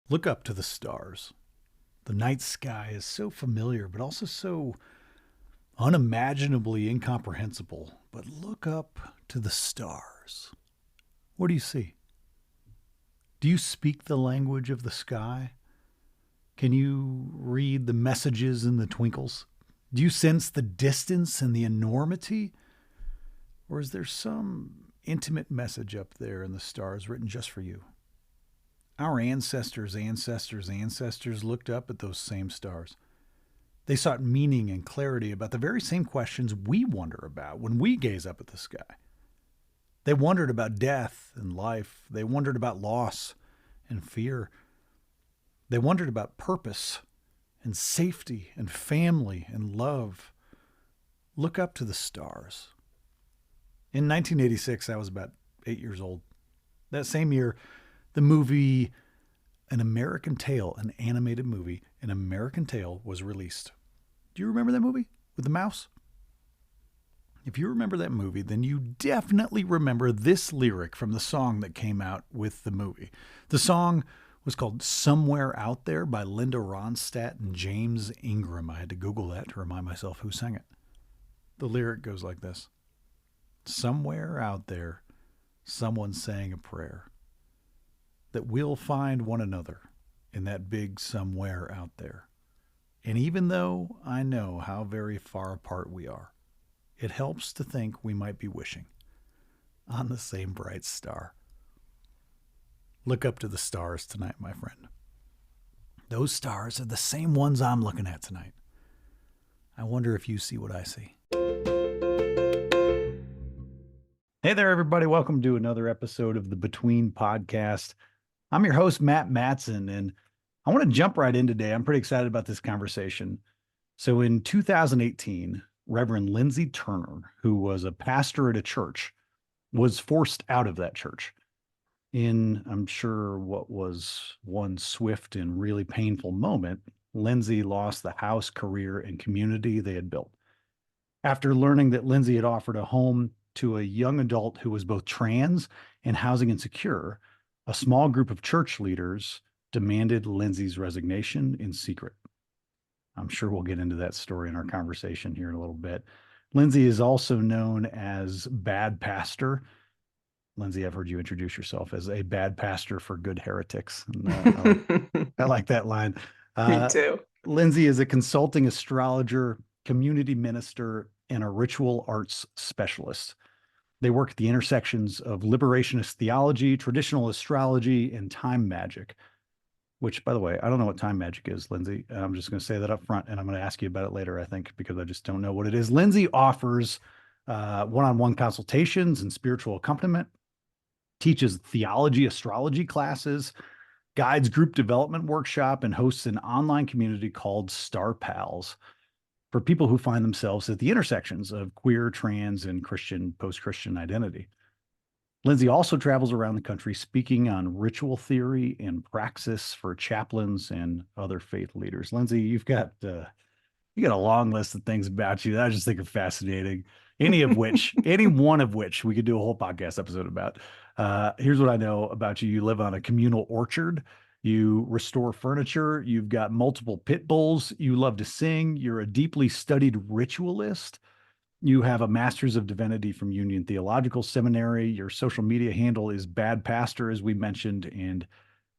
Look up to the stars. The night sky is so familiar, but also so unimaginably incomprehensible. But look up to the stars. What do you see? Do you speak the language of the sky? Can you read the messages in the twinkles? Do you sense the distance and the enormity? Or is there some intimate message up there in the stars written just for you? Our ancestors looked up at those same stars. They sought meaning and clarity about the very same questions we wonder about when we gaze up at the sky. They wondered about death and life. They wondered about loss and fear. They wondered about purpose and safety and family and love. Look up to the stars. In 1986, I was about 8 years old. That same year, the movie An American Tail, an animated movie, An American Tail, was released. Do you remember that movie with the mouse? If you remember that movie, then you definitely remember this lyric from the song that came out with the movie. The song was called Somewhere Out There by Linda Ronstadt and James Ingram. I had to Google that to remind myself who sang it. The lyric goes like this. Somewhere out there, someone's saying a prayer that we'll find one another in that big somewhere out there. And even though I know how very far apart we are, it helps to think we might be wishing on the same bright star. Look up to the stars tonight, my friend. Those stars are the same ones I'm looking at tonight. I wonder if you see what I see. Hey there, everybody. Welcome to another episode of the Between Podcast. I'm your host, Matt Mattson, and I want to jump right in today. I'm pretty excited about this conversation. So in 2018, Reverend Lindsey Turner, who was a pastor at a church, was forced out of that church in, I'm sure, what was one swift and really painful moment. Lindsey lost the house, career, and community they had built. After learning that Lindsey had offered a home to a young adult who was both trans and housing insecure, a small group of church leaders demanded Lindsey's resignation in secret. I'm sure we'll get into that story in our conversation here in a little bit. Lindsey is also known as Bad Pastor. Lindsey, I've heard you introduce yourself as a bad pastor for good heretics. And, I like that line. Me too. Lindsey is a consulting astrologer, community minister, and a ritual arts specialist. They work at the intersections of liberationist theology, traditional astrology, and time magic, which, by the way, I don't know what time magic is, Lindsey. I'm just going to say that up front, and I'm going to ask you about it later, I think, because I just don't know what it is. Lindsey offers one-on-one consultations and spiritual accompaniment, teaches theology-astrology classes, guides group development workshop, and hosts an online community called Starpals for people who find themselves at the intersections of queer, trans, and Christian, post-Christian identity. Lindsey also travels around the country speaking on ritual theory and praxis for chaplains and other faith leaders. Lindsey, you got a long list of things about you that I just think are fascinating. Any one of which we could do a whole podcast episode about. Here's what I know about you. You live on a communal orchard. You restore furniture. You've got multiple pit bulls. You love to sing. You're a deeply studied ritualist. You have a master's of divinity from Union Theological Seminary. Your social media handle is Bad Pastor, as we mentioned, and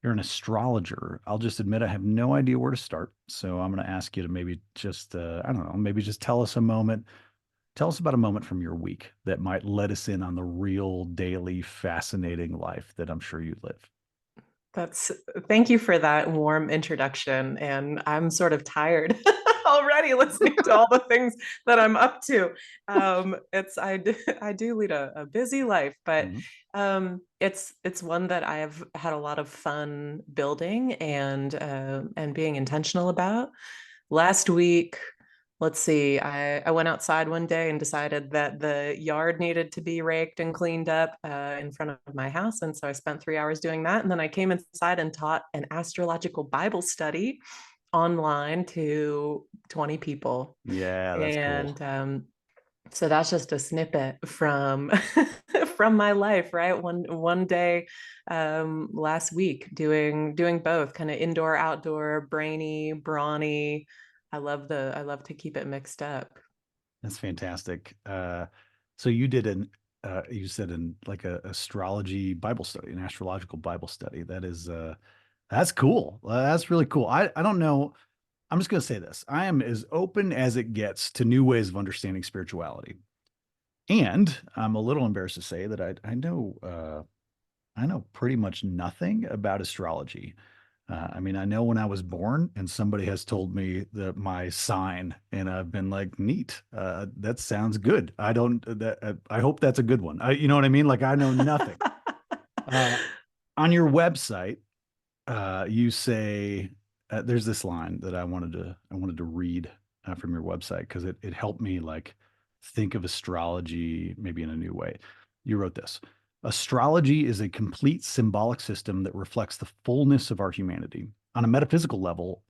you're an astrologer. I'll just admit I have no idea where to start. So I'm going to ask you to maybe just, I don't know, maybe just tell us a moment. Tell us about a moment from your week that might let us in on the real daily fascinating life that I'm sure you live. Thank you for that warm introduction. And I'm sort of tired already listening to all the things that I'm up to. I do lead a busy life, but it's one that I've had a lot of fun building and being intentional about. Last week, let's see, I went outside one day and decided that the yard needed to be raked and cleaned up in front of my house. And so I spent 3 hours doing that. And then I came inside and taught an astrological Bible study online to 20 people. Yeah, that's and cool. So that's just a snippet from from my life, right? One day last week doing both, kind of indoor, outdoor, brainy, brawny. I love to keep it mixed up. That's fantastic. So you did you said in like a astrology Bible study, an astrological Bible study. That's cool. That's really cool. I don't know. I'm just going to say this. I am as open as it gets to new ways of understanding spirituality. And I'm a little embarrassed to say that I know pretty much nothing about astrology. I mean, I know when I was born and somebody has told me that my sign, and I've been like, neat. That sounds good. I hope that's a good one. You know what I mean? Like I know nothing. Uh, on your website, you say there's this line that I wanted to read from your website because it helped me like think of astrology maybe in a new way. You wrote this. Astrology is a complete symbolic system that reflects the fullness of our humanity. On a metaphysical level,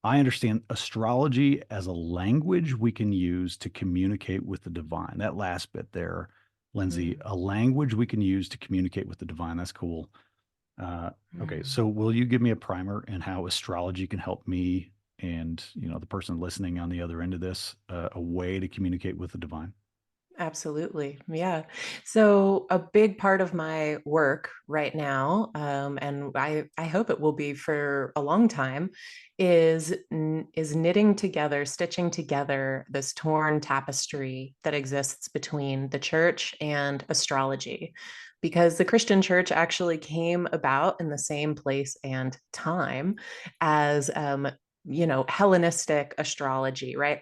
I understand astrology as a language we can use to communicate with the divine. That last bit there, Lindsey, Mm, a language we can use to communicate with the divine. That's cool. Uh, okay, mm. so will you give me a primer and how astrology can help me and the person listening on the other end of this a way to communicate with the divine? Absolutely. Yeah. So a big part of my work right now, and I hope it will be for a long time, is knitting together, stitching together this torn tapestry that exists between the church and astrology. Because the Christian church actually came about in the same place and time as Hellenistic astrology, right?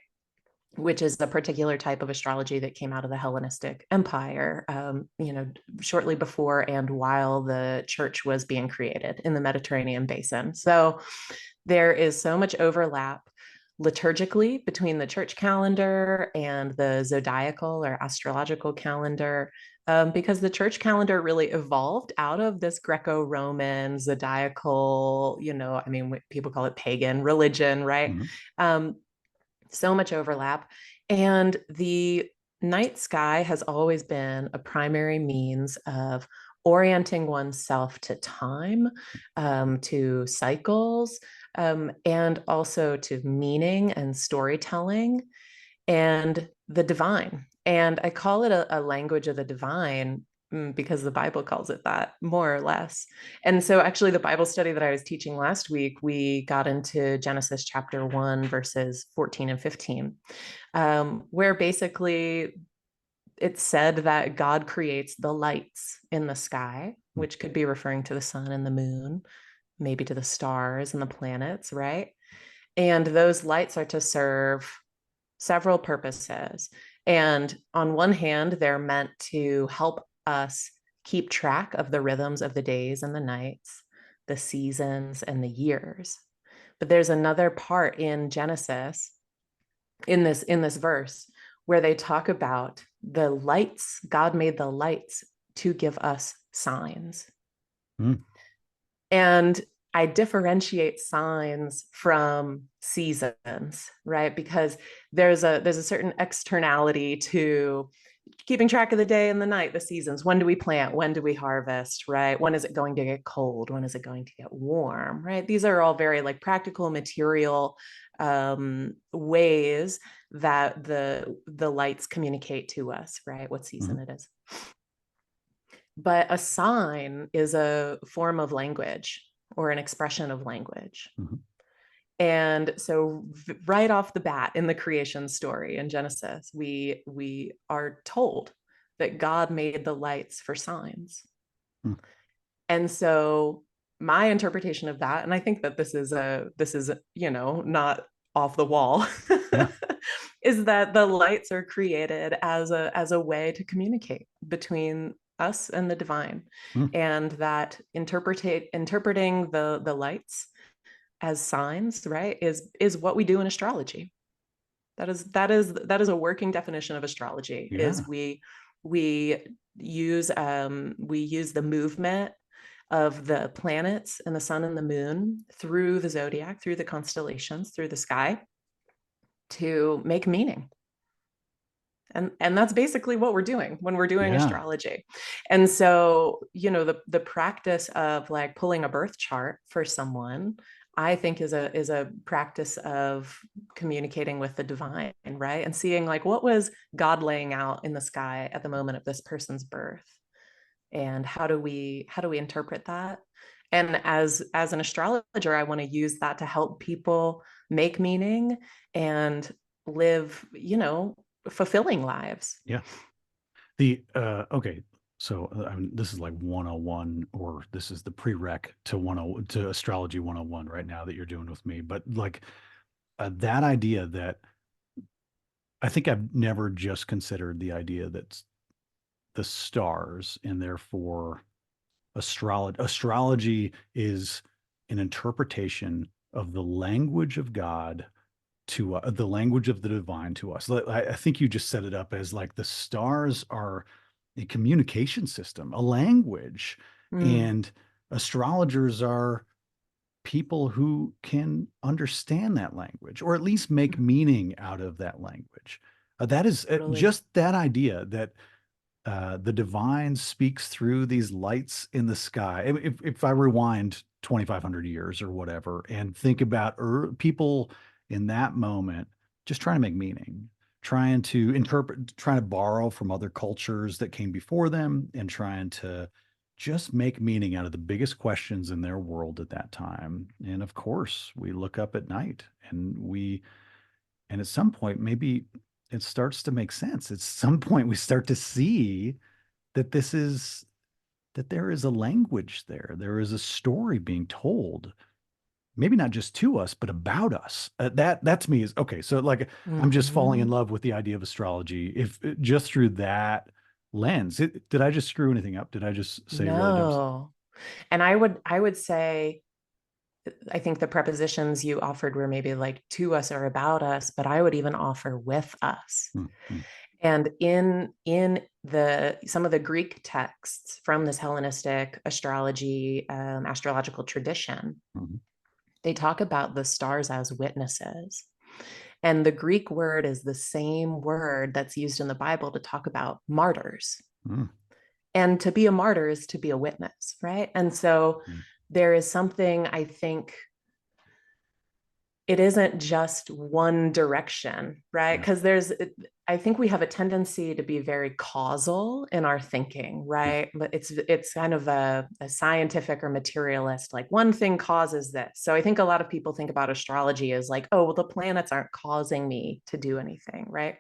Which is a particular type of astrology that came out of the Hellenistic Empire, shortly before and while the church was being created in the Mediterranean basin. So there is so much overlap liturgically between the church calendar and the zodiacal or astrological calendar, because the church calendar really evolved out of this Greco-Roman zodiacal, I mean, people call it pagan religion, right? Mhm. Um, so much overlap. And the night sky has always been a primary means of orienting oneself to time, to cycles, and also to meaning and storytelling and the divine. And I call it a language of the divine because the Bible calls it that, more or less. And so, actually, the Bible study that I was teaching last week, we got into Genesis chapter 1, verses 14 and 15, where basically it said that God creates the lights in the sky, which could be referring to the sun and the moon, maybe to the stars and the planets, right? And those lights are to serve several purposes. And on one hand, they're meant to help us keep track of the rhythms of the days and the nights, the seasons and the years. But there's another part in Genesis, in this verse, where they talk about the lights. God made the lights to give us signs. Mm. And I differentiate signs from seasons, right? Because there's a certain externality to keeping track of the day and the night, the seasons. When do we plant? When do we harvest, right? When is it going to get cold? When is it going to get warm, right? These are all very like practical, material ways that the lights communicate to us, right? What season Mhm. it is. But a sign is a form of language or an expression of language. Mhm. And so right off the bat in the creation story in Genesis, we are told that God made the lights for signs. Mm. And so my interpretation of that, and I think that this is not off the wall, Yeah. is that the lights are created as a way to communicate between us and the divine, Mm. and that interpreting the lights as signs, right, is what we do in astrology. That is a working definition of astrology. Yeah. Is we we use the movement of the planets and the sun and the moon through the zodiac, through the constellations, through the sky to make meaning. And that's basically what we're doing when we're doing Yeah. astrology. And so, the practice of like pulling a birth chart for someone, I think is a practice of communicating with the divine, right? And seeing like what was God laying out in the sky at the moment of this person's birth, and how do we interpret that? And as an astrologer, I want to use that to help people make meaning and live, fulfilling lives. Yeah. Okay. So I mean, this is like 101, or this is the prereq to 10 to astrology 101 right now that you're doing with me. But like that idea that I think I've never just considered the idea that the stars and therefore astrology is an interpretation of the language of God to the language of the divine to us. I think you just set it up as like the stars are a communication system, a language, Mm, and astrologers are people who can understand that language or at least make meaning out of that language. That is totally. just that idea that the divine speaks through these lights in the sky. If I rewind 2,500 years or whatever and think about people in that moment, just trying to make meaning, trying to interpret, trying to borrow from other cultures that came before them, and trying to just make meaning out of the biggest questions in their world at that time. And of course, we look up at night and at some point, maybe it starts to make sense. At some point, we start to see that there is a language there. There is a story being told, maybe not just to us, but about us. That to me is okay. So like, I'm just falling in Mhm. love with the idea of astrology. If just through that lens, did I just screw anything up? Did I just say really dumb stuff? No. And I would say, I think the prepositions you offered were maybe like to us or about us, but I would even offer with us. Mm, mm, And in the some of the Greek texts from this Hellenistic astrology, astrological tradition, mm, they talk about the stars as witnesses. And the Greek word is the same word that's used in the Bible to talk about martyrs. mm, And to be a martyr is to be a witness, right? And so yeah, there is something, I think, it isn't just one direction, right? yeah, Because I think we have a tendency to be very causal in our thinking, yeah, right? But it's kind of a scientific or materialist, like one thing causes this. So I think a lot of people think about astrology as like, oh, well, the planets aren't causing me to do anything, right?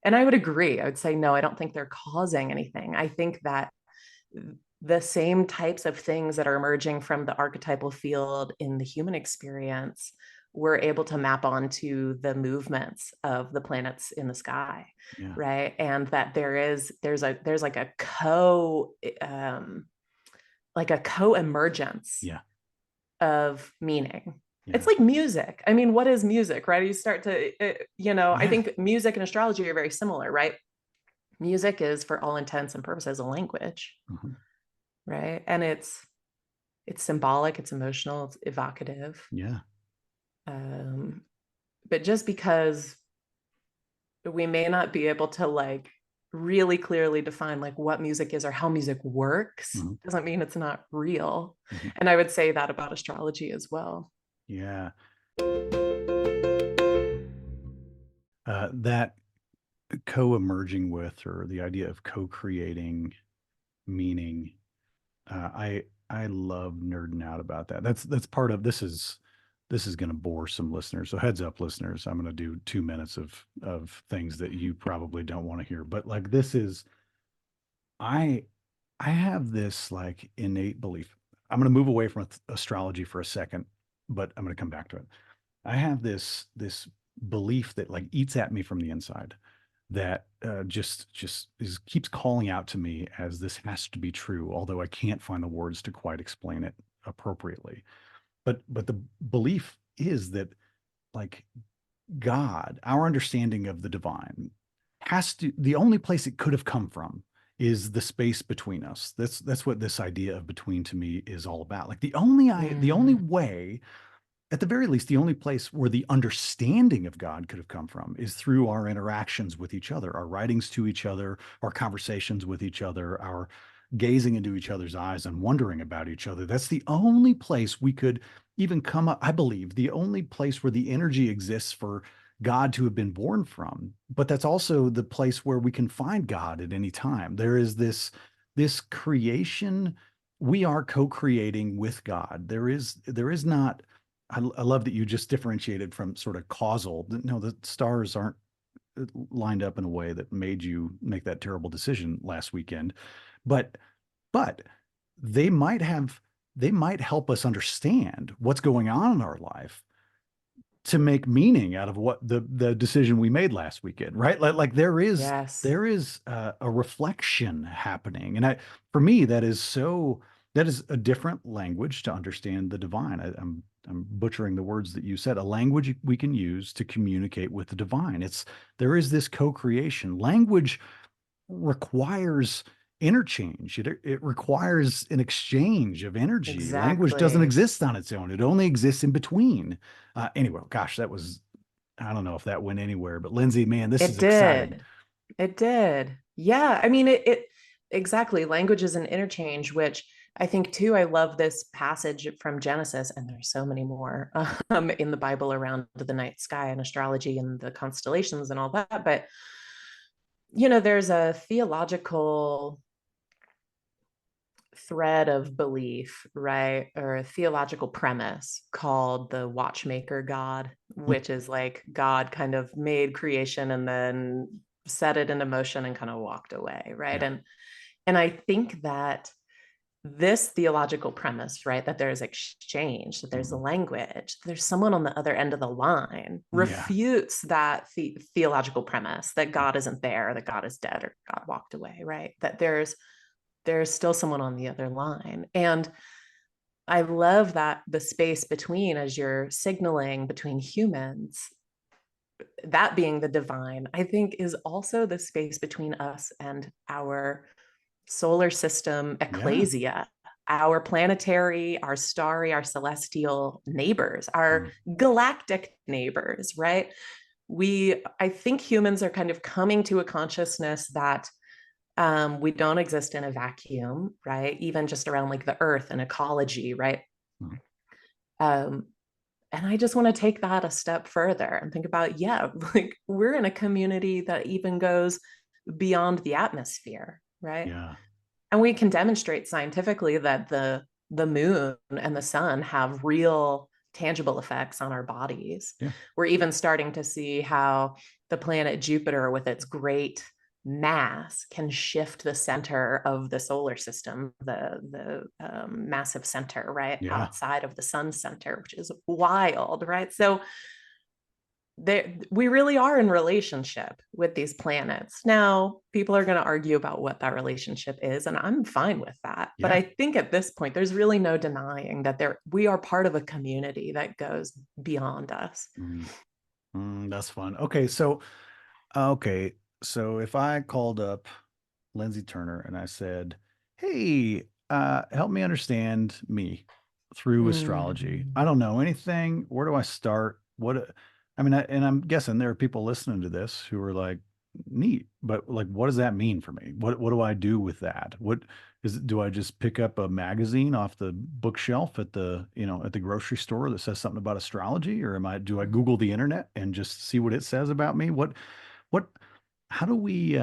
And I would agree. I would say, no, I don't think they're causing anything. I think that the same types of things that are emerging from the archetypal field in the human experience, we're able to map onto the movements of the planets in the sky, yeah, right? And that there's like a co-emergence yeah, of meaning. It's yeah, like music. I mean, what is music, right? You start to, I yeah. think music and astrology are very similar, right? Music is, for all intents and purposes, a language, Mhm. right? And it's symbolic, it's emotional, it's evocative. Yeah. Um, but just because we may not be able to like really clearly define like what music is or how music works Mhm. doesn't mean it's not real. Mhm. And I would say that about astrology as well. Yeah. That co-emerging with, or the idea of co-creating meaning. I love nerding out about that. That's part of this is going to bore some listeners. So heads up, listeners. I'm going to do 2 minutes of things that you probably don't want to hear. But like this is I I have this like innate belief. I'm going to move away from astrology for a second, but I'm going to come back to it. I have this belief that like eats at me from the inside, that just is keeps calling out to me as this has to be true, although I can't find the words to quite explain it appropriately. But the belief is that like God, our understanding of the divine, has to the only place it could have come from is the space between us. That's what this idea of between to me is all about. Like the only Mm, way at the very least, the only place where the understanding of God could have come from is through our interactions with each other, our writings to each other, our conversations with each other, our gazing into each other's eyes and wondering about each other. That's the only place we could even come up, I believe, the only place where the energy exists for God to have been born from. But that's also the place where we can find God at any time. There is this creation. We are co-creating with God. There is not. I love that you just differentiated from sort of causal. No, the stars aren't lined up in a way that made you make that terrible decision last weekend, but but they might have they might help us understand what's going on in our life to make meaning out of what the decision we made last weekend, right? Like there is Yes. there is a reflection happening, and for me that is a different language to understand the divine. I'm butchering the words that you said. A language we can use to communicate with the divine. There is this co-creation. Language requires interchange. It requires an exchange of energy. Language doesn't Exactly. exist on its own. It only exists in between. Anyway, gosh, I don't know if that went anywhere, but Lindsey, man, this is It exciting. did. It did. Yeah. I mean, it exactly. Language is an interchange, which I think too, I love this passage from Genesis, and there's so many more in the Bible around the night sky and astrology and the constellations and all that. But, there's a theological thread of belief, right? Or a theological premise called the watchmaker God, which is like God kind of made creation and then set it into motion and kind of walked away, right? Yeah. And I think that this theological premise, right, that there's exchange, that there's a Mhm. language, there's someone on the other end of the line, Yeah. refutes that theological premise that God isn't there, that God is dead, or God walked away, right? That there's still someone on the other line. And I love that the space between, as you're signaling between humans, that being the divine, I think is also the space between us and our solar system Yeah. ecclesia, our planetary, our starry, our celestial neighbors, our Mm. galactic neighbors, right? I think humans are kind of coming to a consciousness that we don't exist in a vacuum, right? Even just around like the earth and ecology, right? Mm. Um, and I just want to take that a step further and think about, yeah, like we're in a community that even goes beyond the atmosphere, right? Yeah. And we can demonstrate scientifically that the moon and the sun have real tangible effects on our bodies. Yeah. We're even starting to see how the planet Jupiter, with its great mass, can shift the center of the solar system, the massive center, right, Yeah. outside of the sun center, which is wild, right? So we really are in relationship with these planets. Now, people are going to argue about what that relationship is, and I'm fine with that. But Yeah. I think at this point, there's really no denying that we are part of a community that goes beyond us. Mm. That's fun. Okay. So if I called up Lindsey Turner and I said, "Hey, help me understand me through astrology. Mm. I don't know anything. Where do I start? I mean, and I'm guessing there are people listening to this who are like, neat, but like, what does that mean for me? What do I do with that? Do I just pick up a magazine off the bookshelf at the grocery store that says something about astrology, or do I Google the internet and just see what it says about me? What, how do we,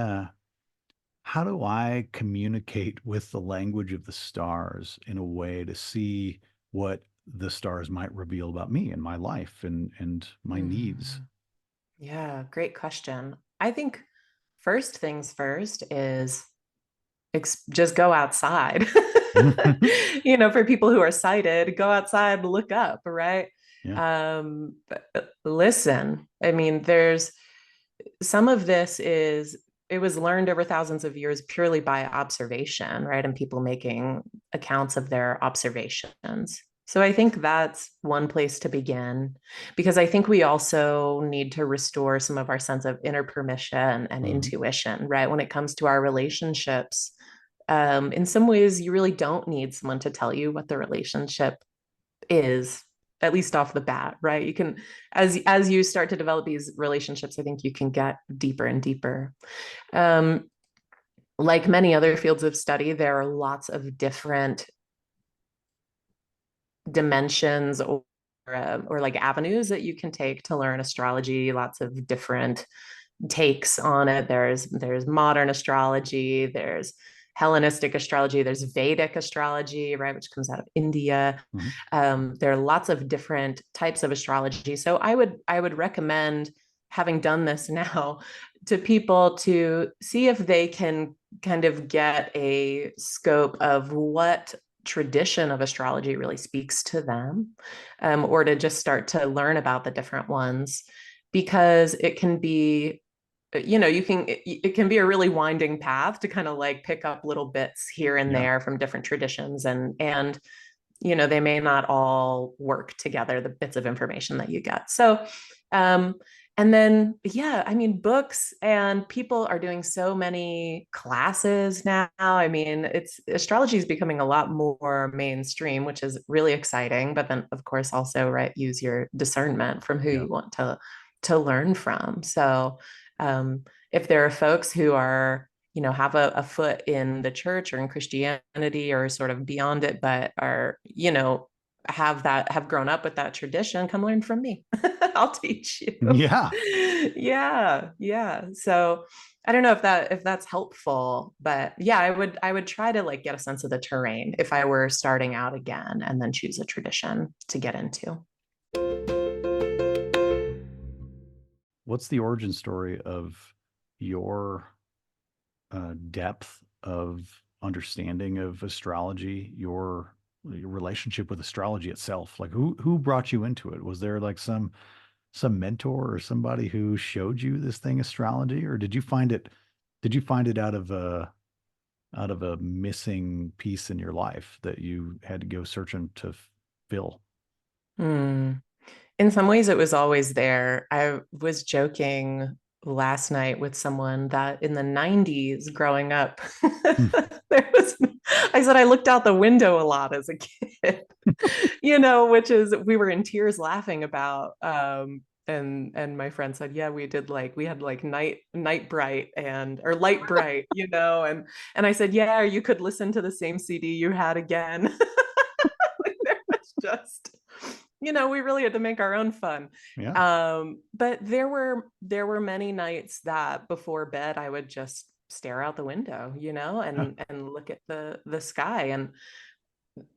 how do I communicate with the language of the stars in a way to see what the stars might reveal about me and my life and my needs? Mm. Yeah, great question. I think first things first is just go outside. For people who are sighted, go outside, look up, right? Yeah. Listen. I mean, there's some of this it was learned over thousands of years purely by observation, right? And people making accounts of their observations. So I think that's one place to begin, because I think we also need to restore some of our sense of inner permission and Mhm. intuition, right? When it comes to our relationships, in some ways, you really don't need someone to tell you what the relationship is at least off the bat, right? You can, as you start to develop these relationships, I think you can get deeper and deeper. Like many other fields of study, there are lots of different dimensions or like avenues that you can take to learn astrology, lots of different takes on it. There's modern astrology, there's Hellenistic astrology, there's Vedic astrology, right, which comes out of India. There are lots of different types of astrology. So I would recommend, having done this now, to people to see if they can kind of get a scope of what tradition of astrology really speaks to them, or to just start to learn about the different ones, because it can be, it can be a really winding path to kind of like pick up little bits here and there from different traditions, and they may not all work together, the bits of information that you get. So and then, I mean, books, and people are doing so many classes now. I mean, astrology is becoming a lot more mainstream, which is really exciting. But then, of course, also, right, use your discernment from who you want to learn from. So if there are folks who are, have a foot in the church or in Christianity or sort of beyond it, but are, have grown up with that tradition, come learn from me. I'll teach you. Yeah. Yeah. So I don't know if that's helpful, but yeah, I would try to like get a sense of the terrain if I were starting out again, and then choose a tradition to get into. What's the origin story of your depth of understanding of astrology, your relationship with astrology itself? Like who brought you into it? Was there like some mentor or somebody who showed you this thing, astrology, or did you find it out of a missing piece in your life that you had to go searching to fill? Hmm. In some ways, it was always there. I was joking last night with someone that in the 90s, growing up, Hmm. there was, I said I looked out the window a lot as a kid, which is, we were in tears laughing about. And my friend said, yeah, we had like night bright or light bright, and I said, yeah, you could listen to the same CD you had again. Like, there was just, we really had to make our own fun. Yeah. But there were many nights that before bed I would just stare out the window, and look at the sky. And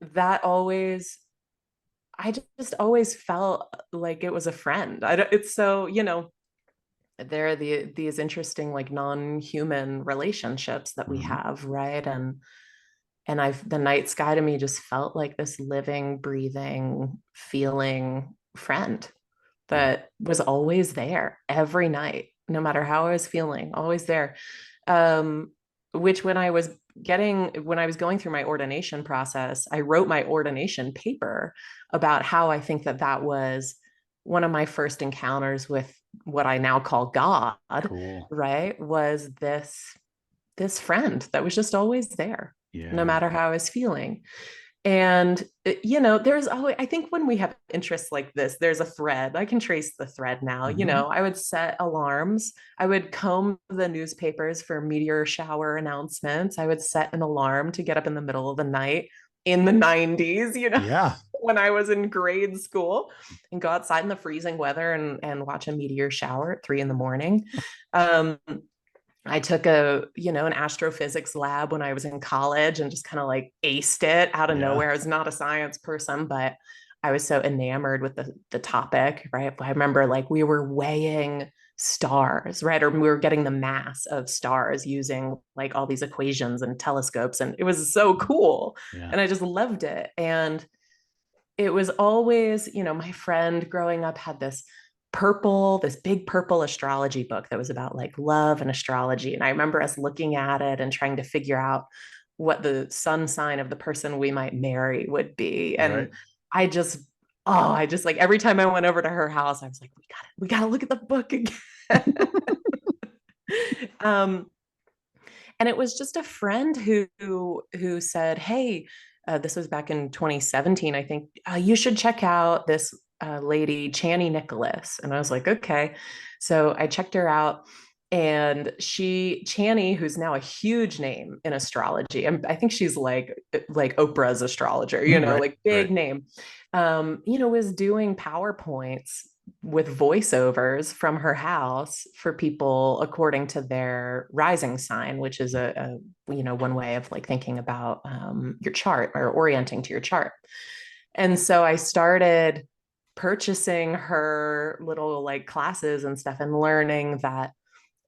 that always, I just always felt like it was a friend. It's so, there are these interesting like non-human relationships that we have, right? And the night sky to me just felt like this living, breathing, feeling friend that was always there every night, no matter how I was feeling, always there. Which when I was going through my ordination process, I wrote my ordination paper about how I think that was one of my first encounters with what I now call God. Cool. Right? Was this friend that was just always there, no Yeah. matter how I was feeling. And, there's always, I think when we have interests like this, there's a thread. I can trace the thread now. I would set alarms. I would comb the newspapers for meteor shower announcements. I would set an alarm to get up in the middle of the night in the 90s, Yeah. when I was in grade school, and go outside in the freezing weather and watch a meteor shower at 3 a.m. I took an astrophysics lab when I was in college and just kind of like aced it out of nowhere. I was not a science person, but I was so enamored with the topic, right? I remember like we were weighing stars, right? Or we were getting the mass of stars using like all these equations and telescopes. And it was so cool. Yeah. And I just loved it. And it was always, my friend growing up had this big purple astrology book that was about like love and astrology. And I remember us looking at it and trying to figure out what the sun sign of the person we might marry would be. And Right. I just like every time I went over to her house, I was like, we gotta look at the book again. um, and it was just a friend who said, hey, This was back in 2017, I think. You should check out this lady, Chani Nicholas. And I was like, okay. So I checked her out. And Chani, who's now a huge name in astrology, and I think she's like Oprah's astrologer, Right, like big right. name, was doing PowerPoints with voiceovers from her house for people according to their rising sign, which is a one way of like thinking about your chart or orienting to your chart. And so I started purchasing her little like classes and stuff and learning that,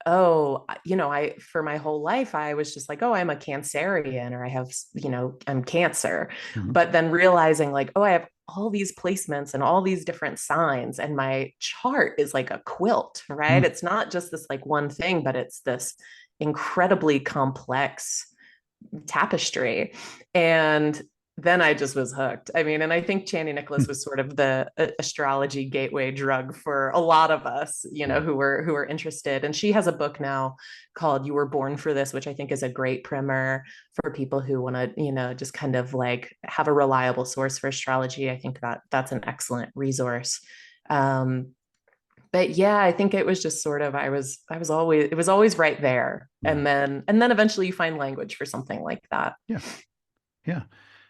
oh, I, for my whole life, I was just like, oh, I'm a Cancerian, or I have, I'm Cancer. Mhm. But then realizing like, oh, I have all these placements and all these different signs, and my chart is like a quilt, right? Mm. It's not just this like one thing, but it's this incredibly complex tapestry. And then I just was hooked. I mean, and I think Chani Nicholas was sort of the astrology gateway drug for a lot of us, Yeah. who are interested. And she has a book now called "You Were Born for This," which I think is a great primer for people who want to, just kind of like have a reliable source for astrology. I think that that's an excellent resource. But yeah, I think it was just sort of I was always it was always right there. Yeah. And then eventually you find language for something like that. Yeah. Yeah.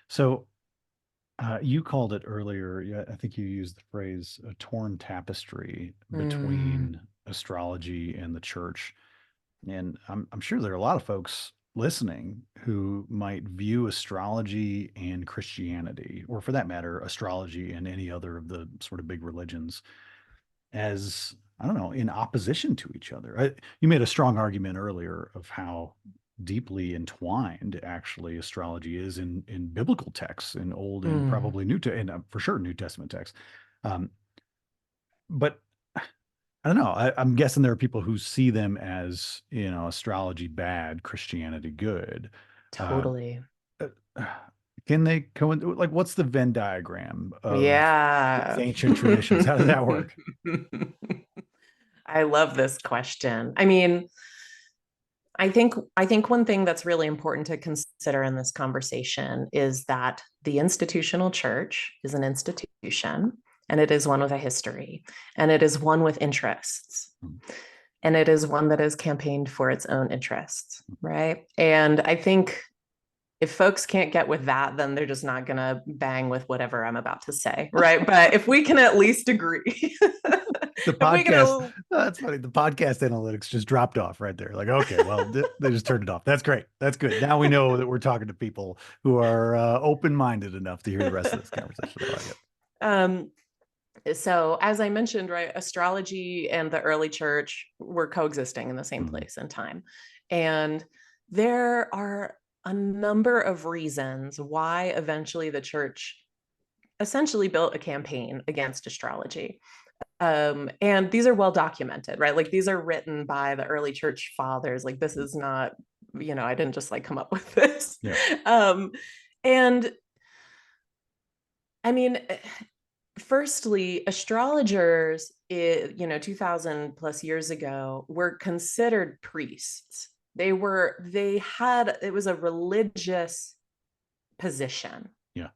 So you called it earlier. Yeah, I think you used the phrase a torn tapestry Mm, between astrology and the church. And I'm sure there are a lot of folks listening who might view astrology and Christianity, or for that matter, astrology and any other of the sort of big religions, as, I don't know, in opposition to each other. You made a strong argument earlier of how deeply entwined actually astrology is in biblical texts, in Old and mm, probably and for sure New Testament texts. Um, but I don't know. I'm guessing there are people who see them as, astrology bad, Christianity good. Uh, totally. uh, can they like, what's the Venn diagram of these Yeah. ancient traditions? How does that work? I love this question. I mean, I think one thing that's really important to consider in this conversation is that the institutional church is an institution, and it is one with a history, and it is one with interests, Mm. and it is one that has campaigned for its own interests, right? And I think if folks can't get with that, then they're just not going to bang with whatever I'm about to say, right? But if we can at least agree, The if we can, podcast, that's funny. The podcast analytics just dropped off right there. Like, okay, well, they just turned it off. That's great. That's good. Now we know that we're talking to people who are open-minded enough to hear the rest of this conversation. I like it. um, so as I mentioned, right, astrology and the early church were coexisting in the same Mhm. place and time. And there are a number of reasons why eventually the church essentially built a campaign against astrology. And these are well documented, right? Like these are written by the early church fathers. Like this is not, I didn't just like come up with this. Yeah. Um, and I mean, firstly, astrologers, 2000 plus years ago, were considered priests. It was a religious position. Yeah.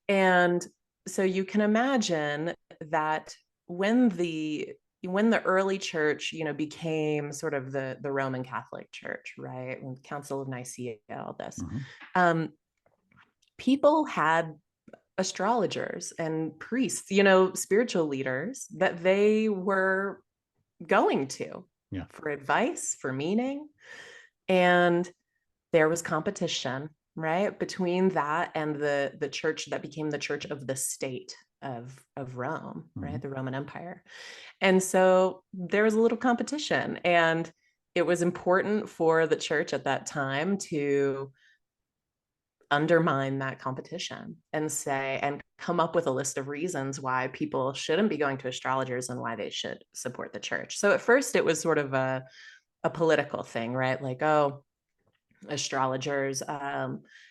And so you can imagine that when the when the early church, became sort of the Roman Catholic Church, right? When Council of Nicaea, all this, Mhm. um, people had astrologers and priests, spiritual leaders that they were going to Yeah. for advice, for meaning. And there was competition, right, between that and the church that became the church of the state of Rome, Mhm. right, the Roman Empire. And so there was a little competition, and it was important for the church at that time to undermine that competition and say and come up with a list of reasons why people shouldn't be going to astrologers and why they should support the church. So at first it was sort of a political thing, right? Like, oh, astrologers. I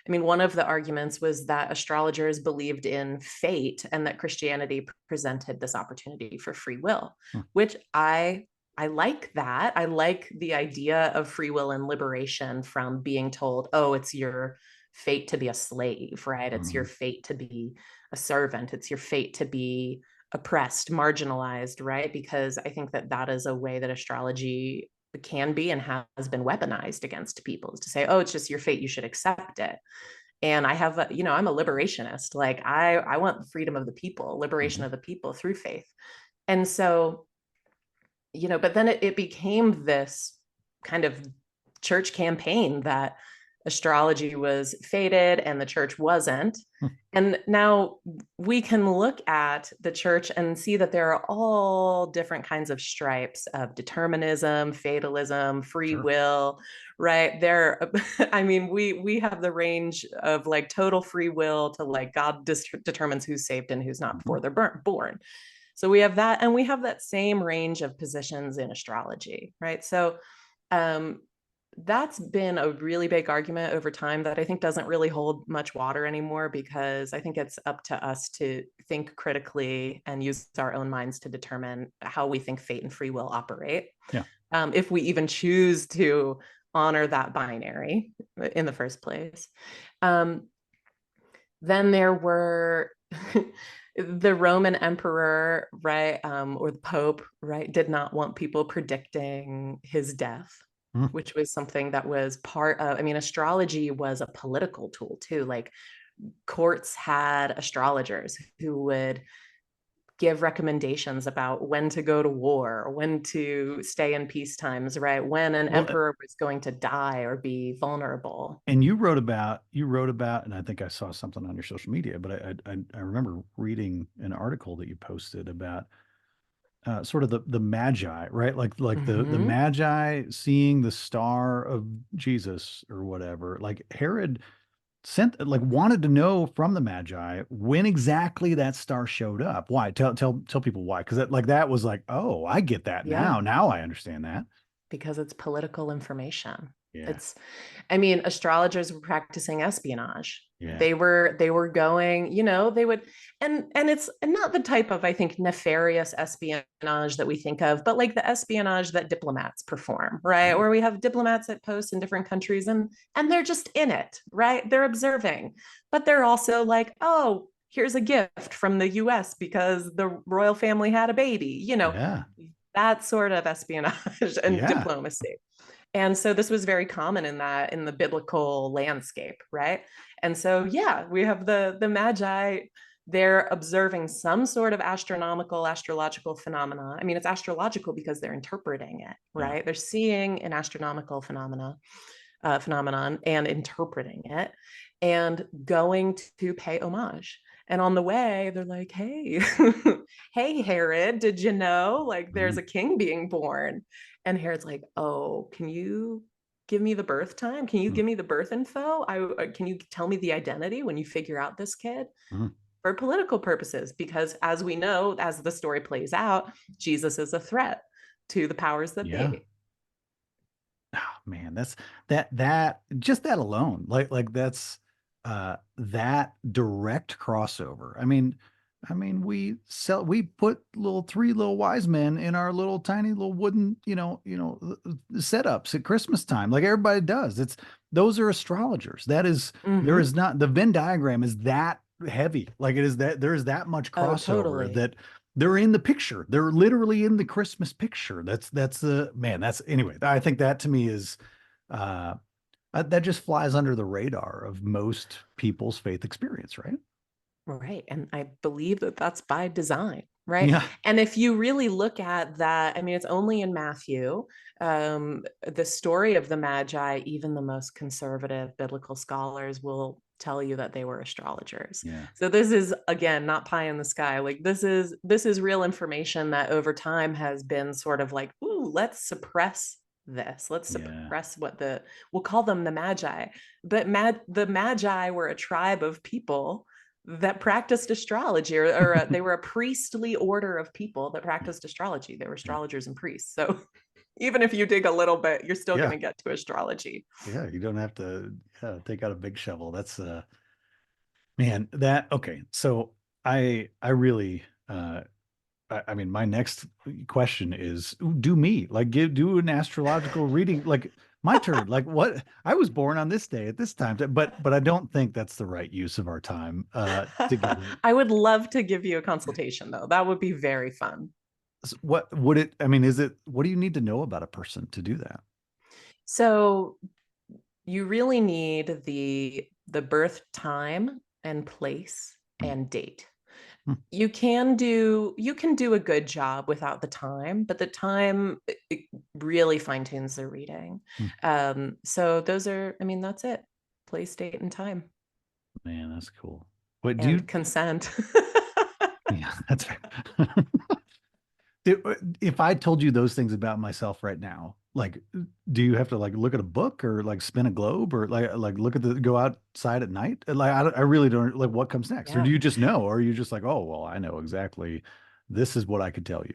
mean, one of the arguments was that astrologers believed in fate and that Christianity presented this opportunity for free will, Hmm. which I like that. I like the idea of free will and liberation from being told, oh, it's your fate to be a slave, right? It's your Mhm. fate to be a servant. It's your fate to be oppressed, marginalized, right? Because I think that that is a way that astrology can be and has been weaponized against people, is to say, oh, it's just your fate, you should accept it. And I have a, I'm a liberationist. Like I want the freedom of the people, liberation Mhm. of the people through faith. And so, but then it became this kind of church campaign that astrology was fated and the church wasn't. Hmm. And now we can look at the church and see that there are all different kinds of stripes of determinism, fatalism, free Sure. will, right? There, I mean, we have the range of like total free will to like God determines who's saved and who's not Mhm. before they're born. So we have that, and we have that same range of positions in astrology, right? So um, that's been a really big argument over time that I think doesn't really hold much water anymore, because I think it's up to us to think critically and use our own minds to determine how we think fate and free will operate. Yeah. If we even choose to honor that binary in the first place. Um, then there were the Roman emperor, right, or the Pope, right, did not want people predicting his death, Mhm. which was something that was part of, I mean, astrology was a political tool too. Like courts had astrologers who would give recommendations about when to go to war, or when to stay in peace times, right? When an Well, emperor was going to die or be vulnerable. and you wrote about, and I think I saw something on your social media, but I remember reading an article that you posted about sort of the magi, right? Like the Mm-hmm. magi seeing the star of Jesus or whatever. Like Herod sent, like, wanted to know from the magi when exactly that star showed up. Why? Tell people why, because that was like, oh, I get that Yeah, now. Now I understand that. because it's political information. Yeah. It's, I mean, astrologers were practicing espionage. Yeah. They were going, they would, and it's not the type of, I think, nefarious espionage that we think of, but like the espionage that diplomats perform, right? Yeah. Where we have diplomats at posts in different countries, and they're just in it, right? They're observing, but they're also like, oh, here's a gift from the US because the royal family had a baby, Yeah. that sort of espionage and Yeah. diplomacy. And so this was very common in the biblical landscape, right? And so yeah, we have the magi. They're observing some sort of astrological phenomena. I mean, it's astrological because they're interpreting it, Yeah. right? They're seeing an astronomical phenomenon and interpreting it and going to pay homage. And on the way, they're like, hey, hey, Herod, did you know like there's Mhm. a king being born? And Herod's like, oh, can you give me the birth time? Can you Mhm. give me the birth info? Can you tell me the identity when you figure out this kid? Mhm. For political purposes, because as we know, as the story plays out, Jesus is a threat to the powers that Yeah. be. Oh, man, that just that alone, like that's that direct crossover. I mean, we put three little wise men in our little tiny little wooden, setups at Christmas time, like everybody does. Those are astrologers. There Mm-hmm. is not, the Venn diagram is that heavy. Like it is that there is that much Oh, crossover totally. that they're in the picture. They're literally in the Christmas picture. That's the man. That's anyway. I think that to me is uh that just flies under the radar of most people's faith experience, right? Right. And I believe that that's by design, right? Yeah. And if you really look at that, I mean, it's only in Matthew, the story of the Magi, even the most conservative biblical scholars will tell you that they were astrologers. Yeah. So this is again not pie in the sky. Like this is real information that over time has been sort of like, ooh, let's suppress this. Let's Yeah. suppress we'll call them the Magi. But the Magi were a tribe of people that practiced astrology, or they were a priestly order of people that Yeah. practiced astrology. They were Yeah. astrologers and priests. So even if you dig a little bit, you're still going Yeah. to get to astrology. Yeah. You don't have to take out a big shovel. That's man, that okay. So I really I mean, my next question is do me like do an astrological reading. Like my turn. Like what? I was born on this day at this time, but I don't think that's the right use of our time together. I would love to give you a consultation though. That would be very fun. What would it, I mean, is it, what do you need to know about a person to do that? So you really need the birth time and place Hmm. and date. Hmm. You can do a good job without the time, but the time it really fine tunes the reading. Hmm. So those are, I mean, that's it. Place, date, and time, Man, that's cool. What do you, and consent. yeah, that's fair. If I told you those things about myself right now, like, do you have to like look at a book or like spin a globe or like look at the go outside at night? Like, I really don't like what comes next. Or Yeah. do you just know? Or are you just like, oh, well, I know exactly. This is what I could tell you.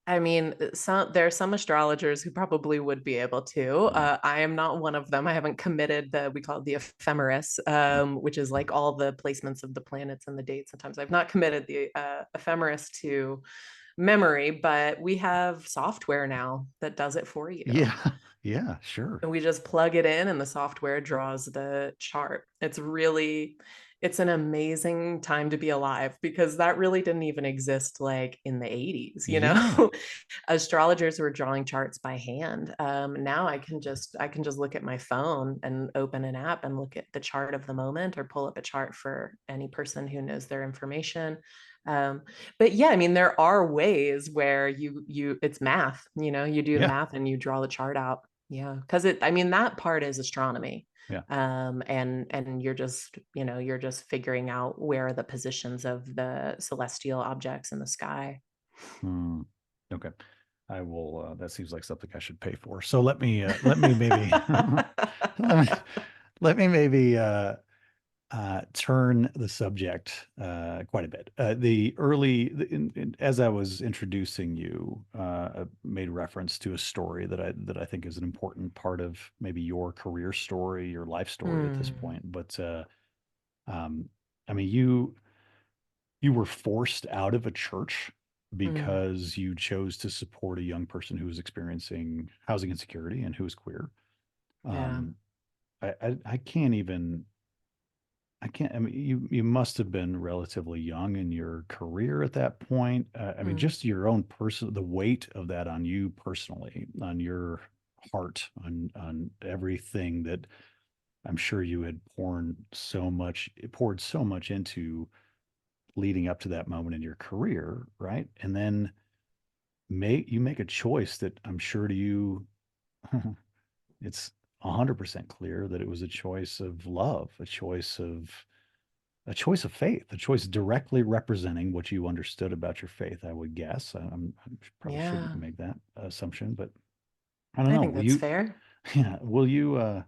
I mean, there are some astrologers who probably would be able to. Mm. I am not one of them. I haven't committed we call it the ephemeris, which is like all the placements of the planets and the dates. Sometimes I've not committed the ephemeris to memory, but we have software now that does it for you. Yeah. Yeah, sure. And we just plug it in and the software draws the chart. It's an amazing time to be alive because that really didn't even exist like in the 80s, you Yeah. know. Astrologers were drawing charts by hand. Now I can just look at my phone and open an app and look at the chart of the moment or pull up a chart for any person who knows their information. But yeah, I mean, there are ways where it's math, you do the Yeah. math and you draw the chart out. Yeah, because I mean, that part is astronomy. Yeah. And you're just figuring out where are the positions of the celestial objects in the sky. Hmm. Okay. I will, that seems like something I should pay for. So let me maybe, let me, let me maybe, turn the subject quite a bit. As I was introducing you, made reference to a story that I think is an important part of maybe your career story, your life story at this Mm, point. But um, I mean, you were forced out of a church mm, because you chose to support a young person who was experiencing housing insecurity and who was queer. yeah. Um, I can't even I can't, I mean, you must have been relatively young in your career at that point. I mean, Mm, just your own person, the weight of that on you personally, on your heart, on everything that I'm sure you had poured so much into leading up to that moment in your career, right? And then make a choice that I'm sure to you, it's 100% clear that it was a choice of love, a choice of faith, a choice directly representing what you understood about your faith, I would guess. I probably shouldn't yeah, make that assumption, but I don't I know. think that's fair. Yeah, will you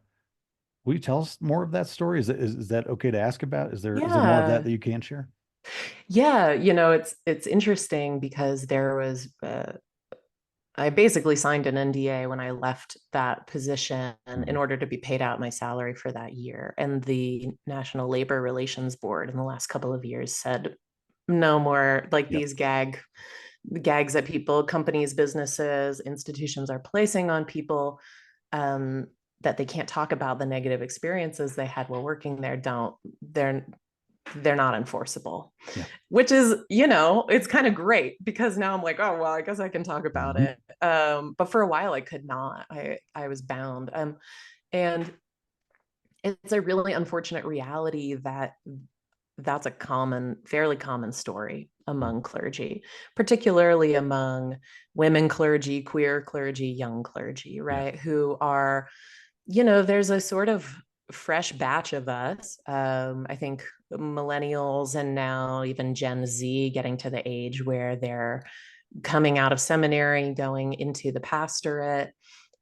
tell us more of that story? Is that okay to ask about? Is there more of that Yeah. that you can share? Yeah, it's interesting because there was I basically signed an NDA when I left that position in Mhm. order to be paid out my salary for that year. And the National Labor Relations Board in the last couple of years said no more like Yep. these gags that people, companies, businesses, institutions are placing on people, um, that they can't talk about the negative experiences they had while working there. They're not enforceable, Yeah. which is, it's kind of great because now I'm like, oh, well, I guess I can talk about Mhm. it. But for a while I could not. I was bound. And it's a really unfortunate reality that that's a fairly common story Mhm. among clergy, particularly among women clergy, queer clergy, young clergy, Yeah. right? Who are, there's a sort of fresh batch of us. I think millennials and now even Gen Z getting to the age where they're coming out of seminary, going into the pastorate,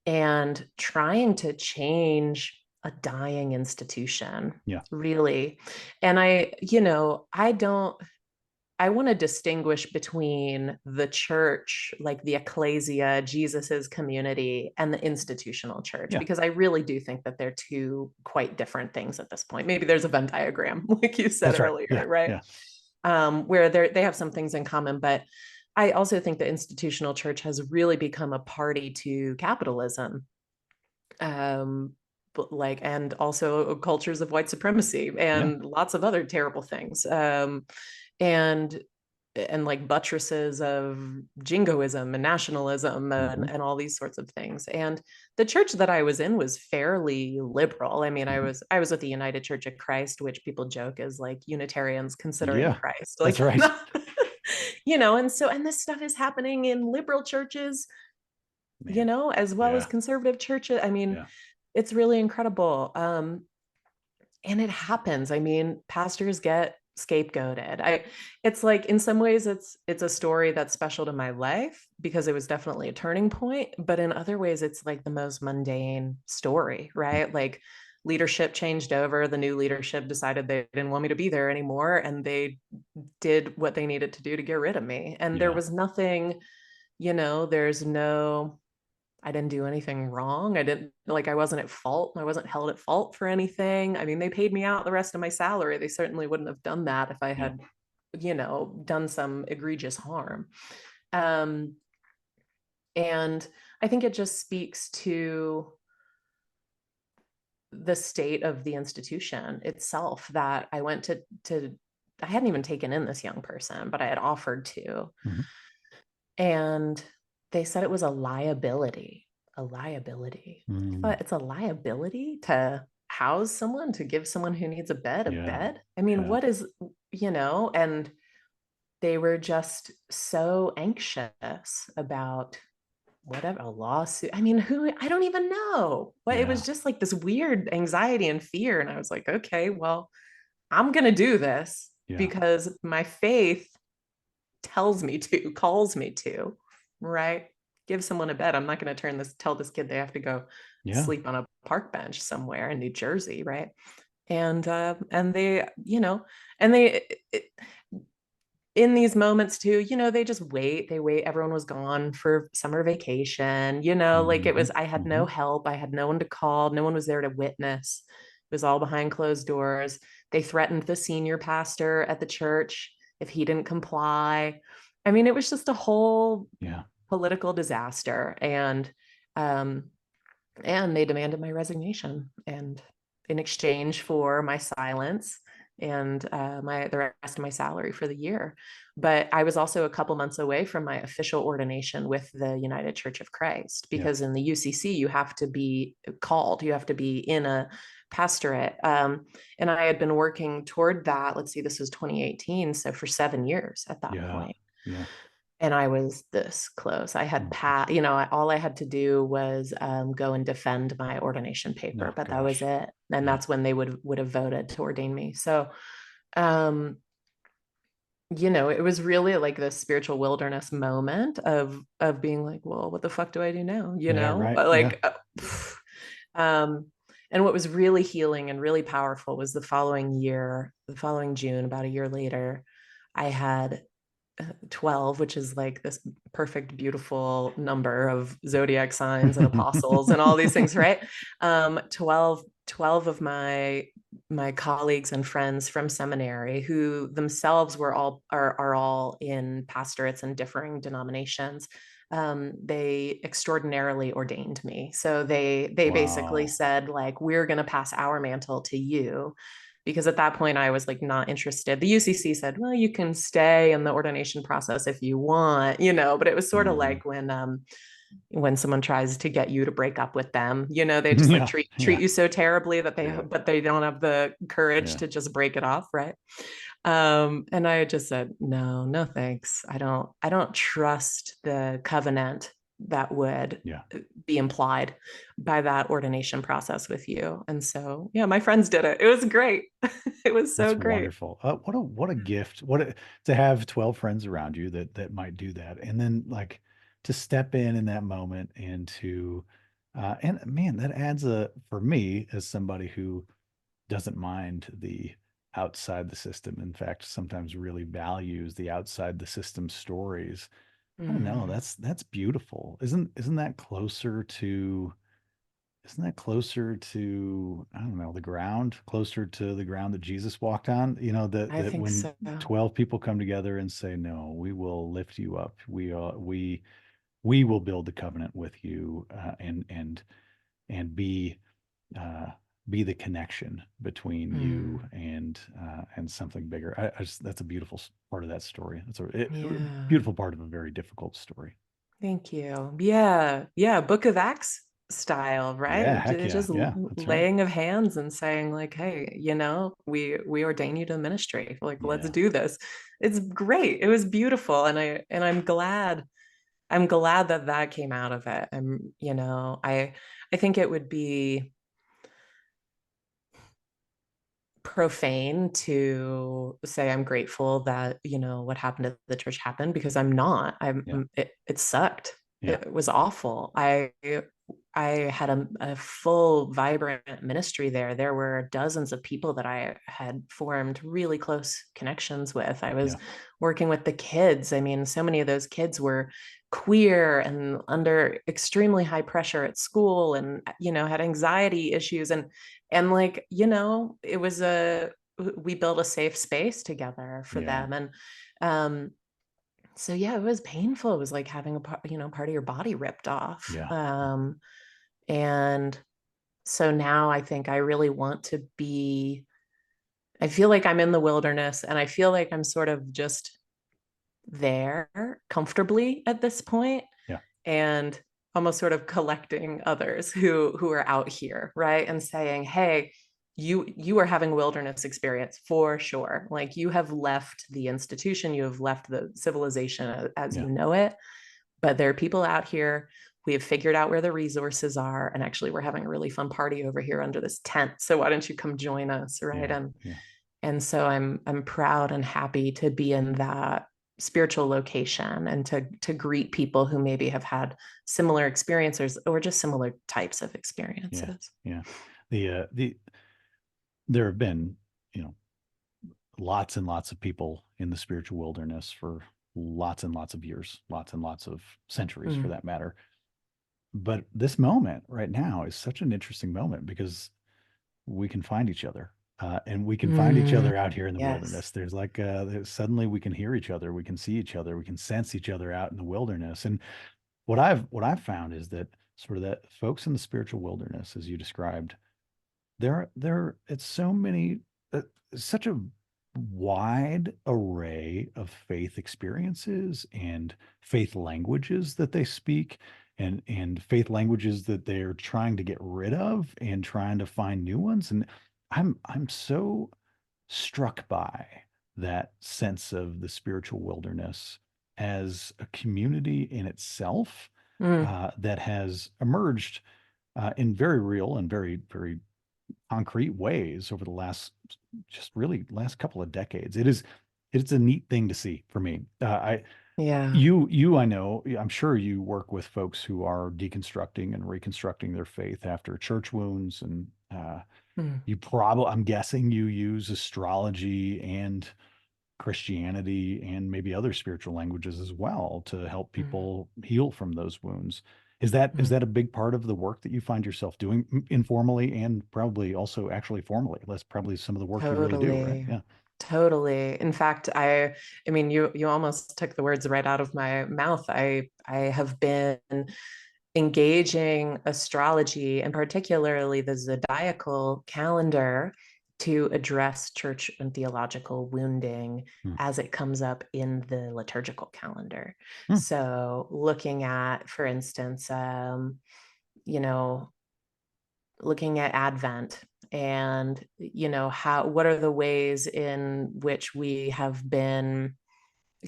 and trying to change a dying institution, Yeah. really. And I want to distinguish between the church, like the ecclesia, Jesus's community, and the institutional church, Yeah. because I really do think that they're two quite different things at this point. Maybe there's a Venn diagram, like you said That's right. Yeah. earlier, right? Yeah. Where they have some things in common, but I also think the institutional church has really become a party to capitalism, but like, and also cultures of white supremacy Yeah. and lots of other terrible things. And like buttresses of jingoism and nationalism Mm-hmm. and all these sorts of things. And the church that I was in was fairly liberal. I mean, Mm-hmm. I was with the United Church of Christ, which people joke is like Unitarians considering Yeah, Christ. that's Like, right. and this stuff is happening in liberal churches, Man. as well as Yeah. conservative churches. I mean, Yeah. it's really incredible. And it happens. I mean, pastors get scapegoated. It's like in some ways it's a story that's special to my life because it was definitely a turning point, but in other ways it's like the most mundane story, right? Like leadership changed over, the new leadership decided they didn't want me to be there anymore, and they did what they needed to do to get rid of me. And there Yeah. was nothing, there's no, I didn't do anything wrong. I wasn't at fault. I wasn't held at fault for anything. I mean, they paid me out the rest of my salary. They certainly wouldn't have done that if I Yeah. had, done some egregious harm. Um, and I think it just speaks to the state of the institution itself that I went to I hadn't even taken in this young person, but I had offered to. Mm-hmm. And they said it was a liability. A liability. I Mm. thought, it's a liability to house someone, to give someone who needs a bed a Yeah. bed. I mean, Yeah. what is, and they were just so anxious about whatever, a lawsuit. I mean, I don't even know. But it Yeah. was just like this weird anxiety and fear. And I was like, okay, well, I'm going to do this Yeah. because my faith tells me to, calls me to, right? Give someone a bed. I'm not going to tell this kid they have to go Yeah. sleep on a park bench somewhere in New Jersey, right? And they, and they, in these moments too, they just wait. They wait. Everyone was gone for summer vacation, like it Mm-hmm. was, I had Mm-hmm. no help. I had no one to call. No one was there to witness. It was all behind closed doors. They threatened the senior pastor at the church if he didn't comply. I mean, it was just a whole Yeah. political disaster. Um, and they demanded my resignation, and in exchange for my silence and the rest of my salary for the year. But I was also a couple months away from my official ordination with the United Church of Christ, Yeah. because in the UCC you have to be called, you have to be in a pastorate. And I had been working toward that. Let's see, this was 2018, so for 7 years at that Yeah. point. Yeah. And I was this close. I had Mhm. all I had to do was go and defend my ordination paper, Oh but that was gosh. it. And Yeah. that's when they would have voted to ordain me. So, um, it was really like this spiritual wilderness moment of being like, well, what the fuck do I do now? Yeah. Right. Yeah. Like, um, and what was really healing and really powerful was the following June, about a year later, I had 12, which is like this perfect, beautiful number of zodiac signs and apostles and all these things, right? 12 of my colleagues and friends from seminary, who themselves are all in pastorates and differing denominations, they extraordinarily ordained me. So they basically Wow. said, like, we're going to pass our mantle to you, because at that point I was like not interested. The UCC said, well, you can stay in the ordination process if you want, but it was sort of Mm-hmm. like when someone tries to get you to break up with them, they just like Yeah. treat Yeah. you so terribly that Yeah. they don't have the courage Yeah. to just break it off, right? And I just said, no, no thanks. I don't trust the covenant that would Yeah. be implied by that ordination process with you. And so, yeah, my friends did it. It was great. It was so That's great. wonderful. What a gift. To have 12 friends around you that might do that. And then like to step in that moment and to and man, that adds for me as somebody who doesn't mind the outside the system. In fact, sometimes really values the outside the system stories. I don't know. Mm, That's beautiful. Isn't that closer to I don't know, the ground, closer to the ground that Jesus walked on? That I that think when so. 12 people come together and say, "No, we will lift you up. We will build the covenant with you." and be the connection between you and something bigger. That's a beautiful part of that story. That's a Yeah. beautiful part of a very difficult story. Thank you. Yeah. Yeah. Book of Acts style, Yeah, right? heck yeah, Just yeah, that's right. laying of hands and saying like, hey, we ordain you to ministry. Like, let's Yeah, do this. It's great. It was beautiful. I'm glad that that came out of it. I think it would be profane to say I'm grateful that what happened at the church happened, because I'm not. yeah, It sucked. yeah, It was awful. I had a full vibrant ministry there. There were dozens of people that I had formed really close connections with. I was yeah, working with the kids. I mean, so many of those kids were queer and under extremely high pressure at school, and had anxiety issues, and like it was a we built a safe space together for yeah, them. And so yeah, it was painful. It was like having part of your body ripped off. yeah, And so now I think I really want to be, I feel like I'm in the wilderness, and I feel like I'm sort of just there comfortably at this point, yeah, and almost sort of collecting others who are out here, right? And saying, hey, you are having wilderness experience for sure. Like, you have left the institution, you have left the civilization as yeah, you know it, but there are people out here. We have figured out where the resources are, and actually we're having a really fun party over here under this tent, so why don't you come join us, right? yeah, and yeah, and so I'm proud and happy to be in that spiritual location, and to greet people who maybe have had similar experiences or just similar types of yeah, experiences. yeah. The there have been, you know, lots and lots of people in the spiritual wilderness for lots and lots of years, lots and lots of centuries for Mm, that matter. But this moment right now is such an interesting moment because we can find each other. And we can find each other out here in the yes. wilderness. There's like suddenly we can hear each other, we can see each other, we can sense each other out in the wilderness. And what I've found is that sort of that folks in the spiritual wilderness, as you described, it's so many, uh, such a wide array of faith experiences and faith languages that they speak, and faith languages that they're trying to get rid of and trying to find new ones. And I'm so struck by that sense of the spiritual wilderness as a community in itself, Mm, that has emerged in very real and very, very concrete ways over the last couple of decades. It's a neat thing to see for me. yeah. I know, I'm sure you work with folks who are deconstructing and reconstructing their faith after church wounds, and Mm, I'm guessing you use astrology and Christianity and maybe other spiritual languages as well to help mm, people heal from those wounds. Is that a big part of the work that you find yourself doing informally and probably also actually formally? That's probably some of the work you really do, right? totally. Yeah. Totally. In fact, I mean, you almost took the words right out of my mouth. I have been engaging astrology, and particularly the zodiacal calendar, to address church and theological wounding Hmm. as it comes up in the liturgical calendar. Hmm. So, looking at, for instance, you know, looking at Advent, and what are the ways in which we have been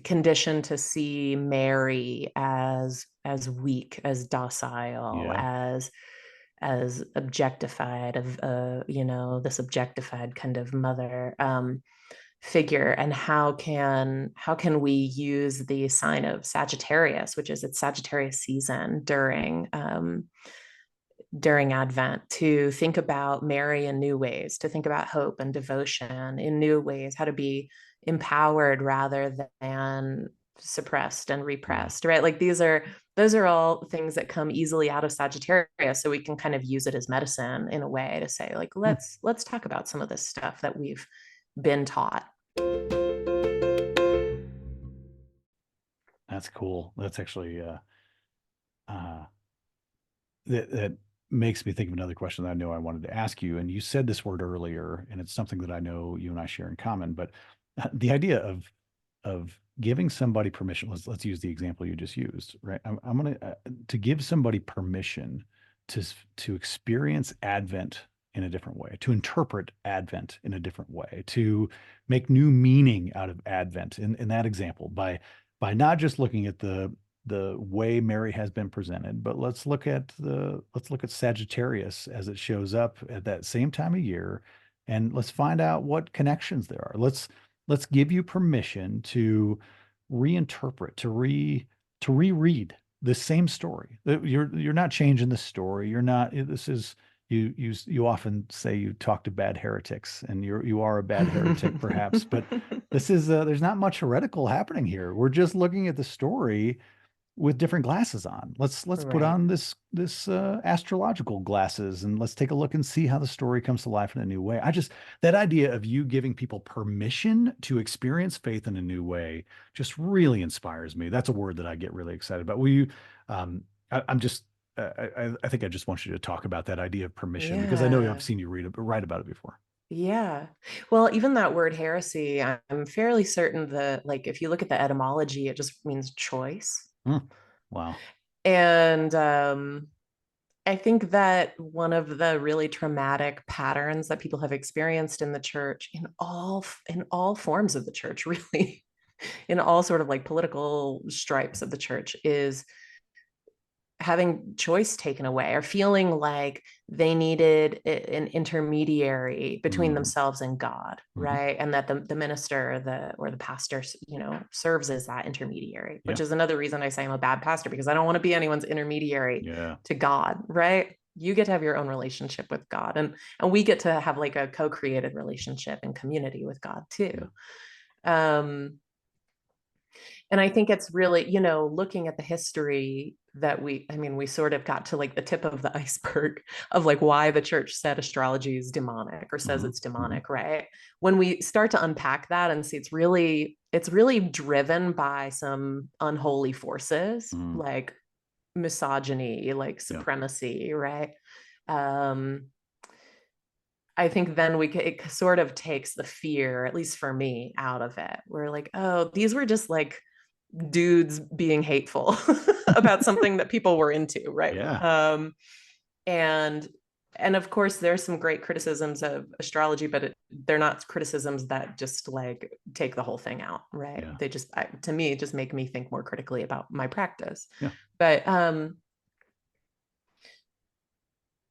conditioned to see Mary as weak, as docile, Yeah. as objectified, of this objectified kind of mother figure. And how can we use the sign of Sagittarius, which is its Sagittarius season during Advent, to think about Mary in new ways, to think about hope and devotion in new ways, how to be empowered rather than suppressed and Yeah. repressed, right? Like, those are all things that come easily out of Sagittarius, so we can kind of use it as medicine in a way to say, like, Hmm. let's talk about some of this stuff that we've been taught. That's cool. That's actually uh that makes me think of another question that I know I wanted to ask you. And you said this word earlier, and it's something that I know you and I share in common. But the idea of giving somebody permission. Let's use the example you just used, right? I'm gonna to give somebody permission to experience Advent in a different way, to interpret Advent in a different way, to make new meaning out of Advent in that example by not just looking at the way Mary has been presented, but let's look at Sagittarius as it shows up at that same time of year, and let's find out what connections there are. Let's give you permission to reinterpret, to reread the same story. You're not changing the story. You're not. This is you often say you talk to bad heretics, and you are a bad heretic perhaps, but this is there's not much heretical happening here. We're just looking at the story with different glasses on. Let's put Right. on this astrological glasses, and let's take a look and see how the story comes to life in a new way. That idea of you giving people permission to experience faith in a new way just really inspires me. That's a word that I get really excited about. Will you? I'm just. I think I just want you to talk about that idea of permission, because I know I've Yeah. seen you write about it before. Yeah. Well, even that word heresy, I'm fairly certain that, like, if you look at the etymology, it just means choice. Hmm. Wow. And I think that one of the really traumatic patterns that people have experienced in the church, in all forms of the church, really, in all sort of like political stripes of the church, is having choice taken away, or feeling like they needed an intermediary between Mm. themselves and God, Hmm. right? And that the minister, or the pastor, serves as that intermediary, Yeah. which is another reason I say I'm a bad pastor, because I don't want to be anyone's intermediary Yeah. to God, right? You get to have your own relationship with God, and we get to have like a co-created relationship and community with God too. Yeah. Um, and I think it's really, looking at the history that we sort of got to like the tip of the iceberg of like why the church said astrology is demonic, or says Hmm. it's Hmm. demonic, right? When we start to unpack that and see it's really driven by some unholy forces, Hmm. like misogyny, like Yeah. supremacy, right? Um, I think then it sort of takes the fear, at least for me, out of it. We're like, oh, these were just like dudes being hateful about something that people were into, right? Yeah. And of course, there's some great criticisms of astrology, but they're not criticisms that just like take the whole thing out, right? Yeah. They just, to me, just make me think more critically about my practice. Yeah. But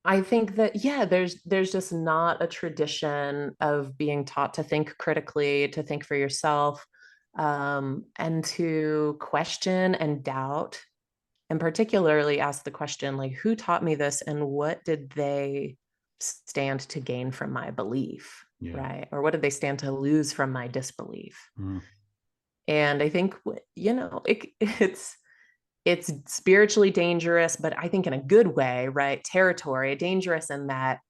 I think that, yeah, there's just not a tradition of being taught to think critically, to think for yourself, and to question and doubt, and particularly ask the question, like, who taught me this, and what did they stand to gain from my belief, Yeah. right? Or what did they stand to lose from my disbelief? Mm. And I think, it's spiritually dangerous, but I think in a good way, right? Territory, dangerous in that,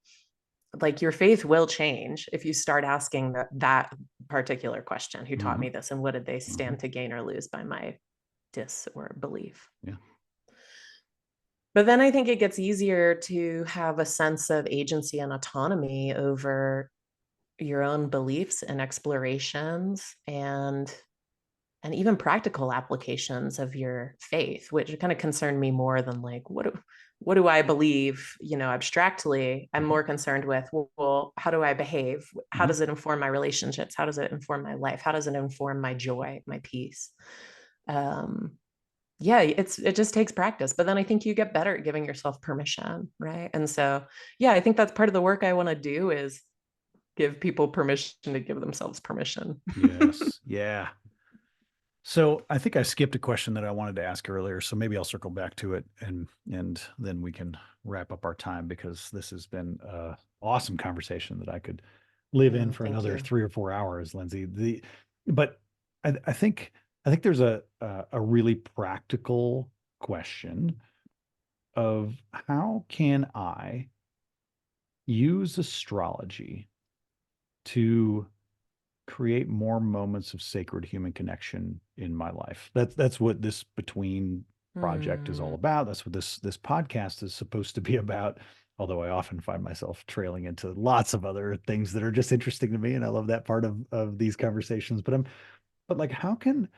like, your faith will change if you start asking that particular question: who taught Hmm. me this, and what did they Hmm. stand to gain or lose by my dis or belief? Yeah. But then I think it gets easier to have a sense of agency and autonomy over your own beliefs and explorations, and even practical applications of your faith, which kind of concern me more than like, what do I believe, abstractly. I'm Hmm. more concerned with, well, how do I behave? How Hmm. does it inform my relationships? How does it inform my life? How does it inform my joy, my peace? Um, yeah, it just takes practice, but then I think you get better at giving yourself permission, right? And so, yeah, I think that's part of the work I want to do, is give people permission to give themselves permission. Yes. Yeah. So I think I skipped a question that I wanted to ask earlier, so maybe I'll circle back to it, and then we can wrap up our time, because this has been a awesome conversation that I could live in Oh, for thank another you. 3 or 4 hours, Lindsey. But I think there's a really practical question of how can I use astrology to create more moments of sacred human connection in my life. That's what this Between project is all Hmm. about. That's what this podcast is supposed to be about. although I often find myself trailing into lots of other things that are just interesting to me. And I love that part of these conversations. But like, how can,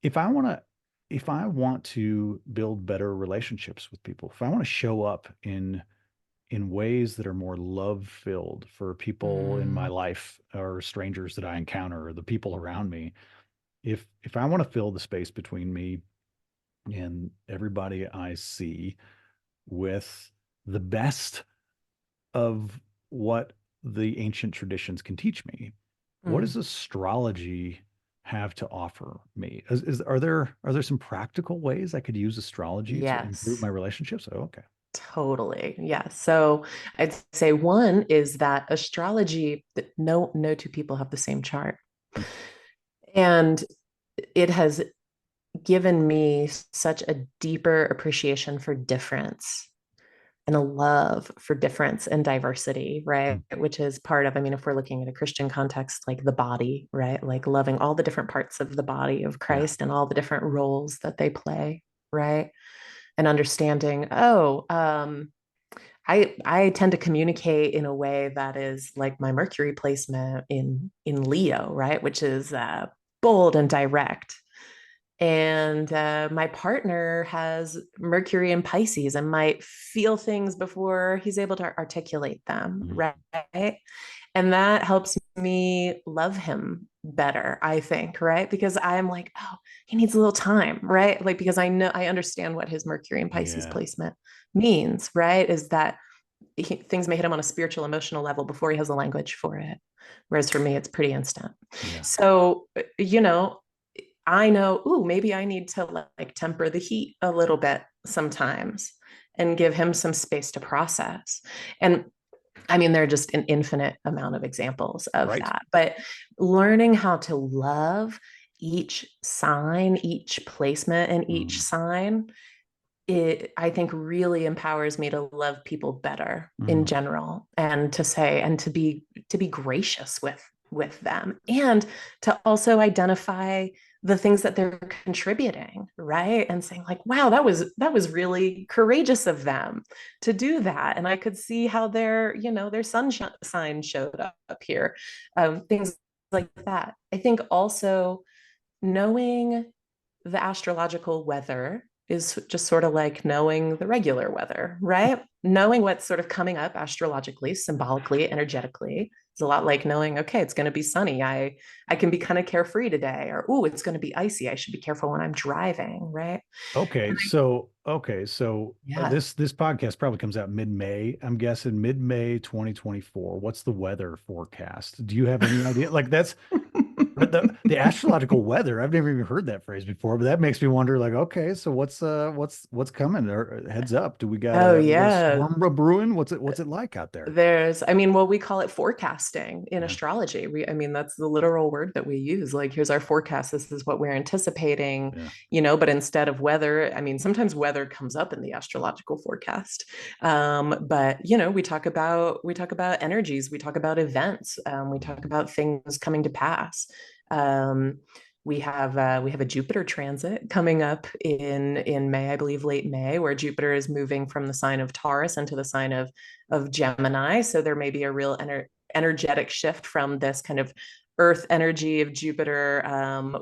if I want to, if I want to build better relationships with people, if I want to show up in ways that are more love filled for people in my Mm, life or strangers that I encounter or the people around me, if I want to fill the space between me and everybody I see with the best of what the ancient traditions can teach me, what mm. does astrology have to offer me? Are there some practical ways I could use astrology to improve Yes. my relationships? Oh, okay. Totally. Yeah. So I'd say one is that astrology, that no two people have the same chart. And it has given me such a deeper appreciation for difference and a love for difference and diversity, right? Mm, Which is part of, I mean, if we're looking at a Christian context, like the body, right? Like loving all the different parts of the body of yeah. Christ and all the different roles that they play, right? And understanding, oh, I tend to communicate in a way that is like my Mercury placement in Leo, right, which is bold and direct. And my partner has Mercury in Pisces and might feel things before he's able to articulate them, Mhm. right? And that helps me love him better, I think, right? Because I'm like, oh, he needs a little time, right? Like, because I understand what his Mercury and Pisces Yeah. placement means, right? Is that things may hit him on a spiritual, emotional level before he has a language for it. Whereas for me, it's pretty instant. Yeah. So, I know, ooh, maybe I need to like temper the heat a little bit sometimes and give him some space to process. And I mean, there are just an infinite amount of examples of Right. that. But learning how to love each sign, each placement, and each Mm, sign, it I think really empowers me to love people better in mm, general, and to say and to be gracious with them, and to also identify the things that they're contributing, right? And saying like, wow, that was really courageous of them to do that. And I could see how their sunshine showed up here. Things like that. I think also knowing the astrological weather is just sort of like knowing the regular weather, right? Knowing what's sort of coming up astrologically, symbolically, energetically. It's a lot like knowing, okay, it's going to be sunny. I can be kind of carefree today, or oh, it's going to be icy. I should be careful when I'm driving, right? okay. So Yeah. this podcast probably comes out mid-May. I'm guessing mid-May 2024. What's the weather forecast? Do you have any idea? Like that's but the astrological weather, I've never even heard that phrase before, but that makes me wonder, like, okay, so what's coming? Or heads up, do Oh we got a yeah. storm brewing? What's it like out there? I mean, well, we call it forecasting in Yeah, astrology. I mean, that's the literal word that we use. Like, here's our forecast. This is what we're anticipating, yeah. but instead of weather, I mean, sometimes weather comes up in the astrological forecast. But we talk about energies, we talk about events, we talk Mhm. about things coming to pass. Um, we have a Jupiter transit coming up in May, I believe, late May, where Jupiter is moving from the sign of Taurus into the sign of Gemini. So there may be a real energetic shift from this kind of Earth energy of Jupiter,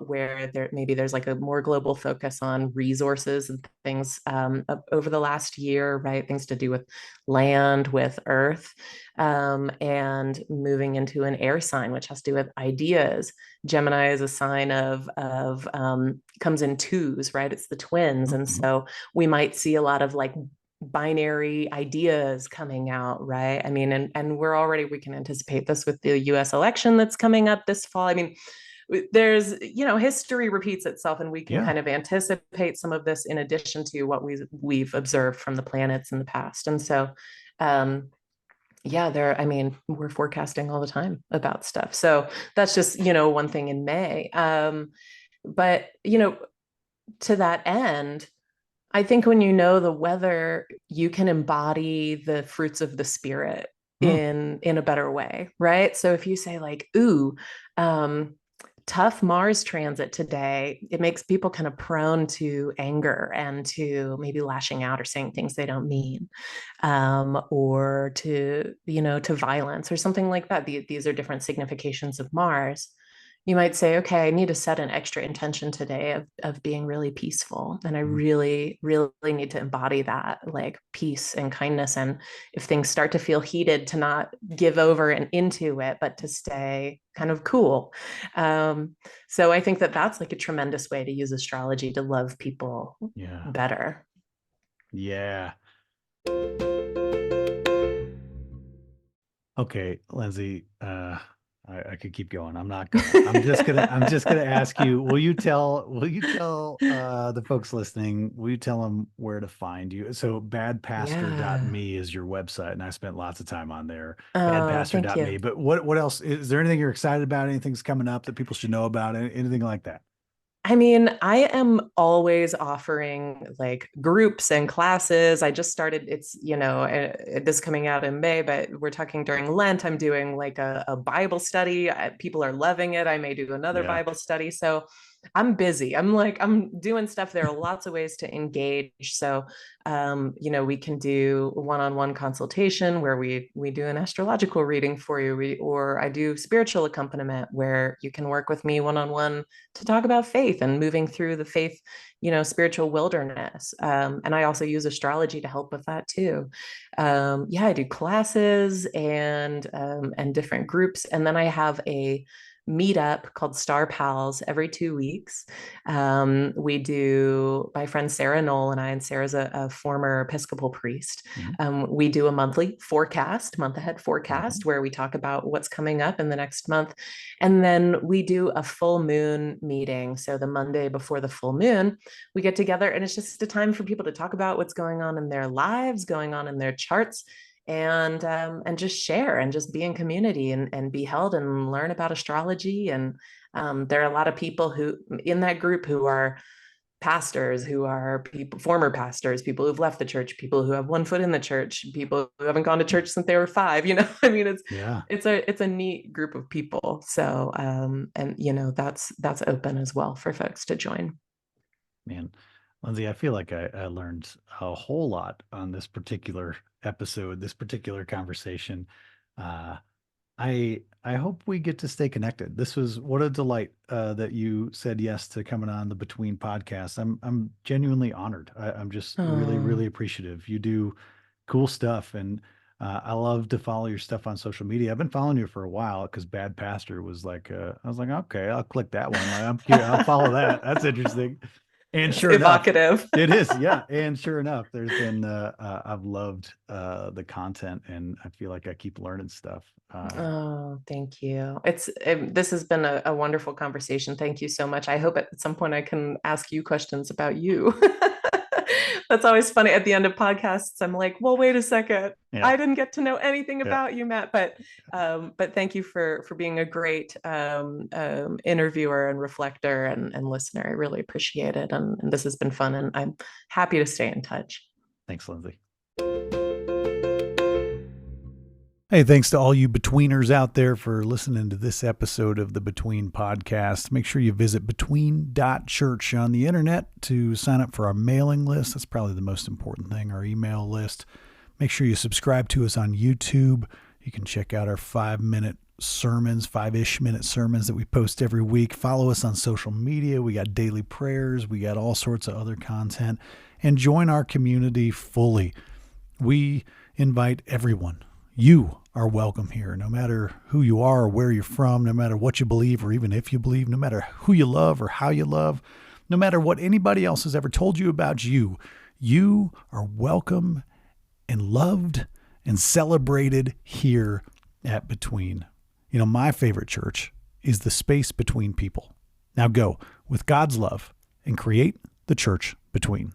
where there's like a more global focus on resources and things over the last year, right? Things to do with land, with Earth, and moving into an air sign, which has to do with ideas. Gemini is a sign of comes in twos, right? It's the twins, and Mhm. so we might see a lot of like binary ideas coming out, right? I mean, and we can anticipate this with the US election that's coming up this fall. I mean, there's history repeats itself, and we can Yeah. kind of anticipate some of this in addition to what we've observed from the planets in the past. And so um yeah, I mean, we're forecasting all the time about stuff. So that's just, one thing in May. But to that end, I think when you know the weather, you can embody the fruits of the spirit Hmm. in a better way, right? So if you say like, ooh, um, tough Mars transit today, it makes people kind of prone to anger and to maybe lashing out or saying things they don't mean, or to, to violence or something like that. These are different significations of Mars. You might say, okay, I need to set an extra intention today of being really peaceful. And I really, really need to embody that, like peace and kindness. And if things start to feel heated, to not give over and into it, but to stay kind of cool. So I think that that's like a tremendous way to use astrology to love people better. Yeah. Okay, Lindsey, I could keep going. I'm not gonna. I'm just gonna ask you, will you tell the folks listening, will you tell them where to find you? So Yeah. badpastor.me is your website, and I spent lots of time on there. Oh, thank you. Badpastor.me. But what else? Is there anything you're excited about? Anything's coming up that people should know about? Anything like that? I mean, I am always offering like groups and classes. I just started, it's, this coming out in May, but we're talking during Lent. I'm doing like a Bible study. People are loving it. I may do another Yeah. Bible study. So I'm busy. I'm doing stuff. There are lots of ways to engage. So, we can do one-on-one consultation where we do an astrological reading for you, or I do spiritual accompaniment where you can work with me one-on-one to talk about faith and moving through the faith, spiritual wilderness. And I also use astrology to help with that too. I do classes and different groups. And then I have a meetup called Starpals every 2 weeks. We do, my friend Sarah Knoll and I, and Sarah's a former Episcopal priest. We do a monthly month ahead forecast, where we talk about what's coming up in the next month. And then we do a full moon meeting. So the Monday before the full moon, we get together, and it's just a time for people to talk about what's going on in their lives, going on in their charts, and just share and just be in community and be held and learn about astrology. And there are a lot of people who in that group who are pastors, who are people, former pastors, people who've left the church, people who have one foot in the church, people who haven't gone to church since they were 5. I mean, it's a neat group of people. So and that's open as well for folks to join. Man, Lindsey, I feel like I learned a whole lot on this particular episode, this particular conversation. Uh, I hope we get to stay connected. This was what a delight that you said yes to coming on the Between podcast. I'm genuinely honored. I'm just really, Oh, really appreciative. You do cool stuff, and I love to follow your stuff on social media. I've been following you for a while because Bad Pastor was like, I was like, okay, I'll click that one. Like, I'm curious, I'll follow that. That's interesting. And it's sure enough, evocative. it is. Yeah. And sure enough, there's been, I've loved the content, and I feel like I keep learning stuff. Oh, thank you. This has been a wonderful conversation. Thank you so much. I hope at some point I can ask you questions about you. That's always funny at the end of podcasts. I'm like, well, wait a second. Yeah. I didn't get to know anything Yeah. about you, Matt. But thank you for being a great interviewer and reflector and listener. I really appreciate it. And this has been fun, and I'm happy to stay in touch. Thanks, Lindsey. Hey, thanks to all you betweeners out there for listening to this episode of the Between podcast. Make sure you visit between.church on the internet to sign up for our mailing list. That's probably the most important thing, our email list. Make sure you subscribe to us on YouTube. You can check out our 5-minute sermons, 5-ish minute sermons that we post every week. Follow us on social media. We got daily prayers. We got all sorts of other content. And join our community fully. We invite everyone. You are welcome here, no matter who you are or where you're from, no matter what you believe or even if you believe, no matter who you love or how you love, no matter what anybody else has ever told you about you. You are welcome and loved and celebrated here at Between. My favorite church is the space between people. Now go with God's love and create the church between.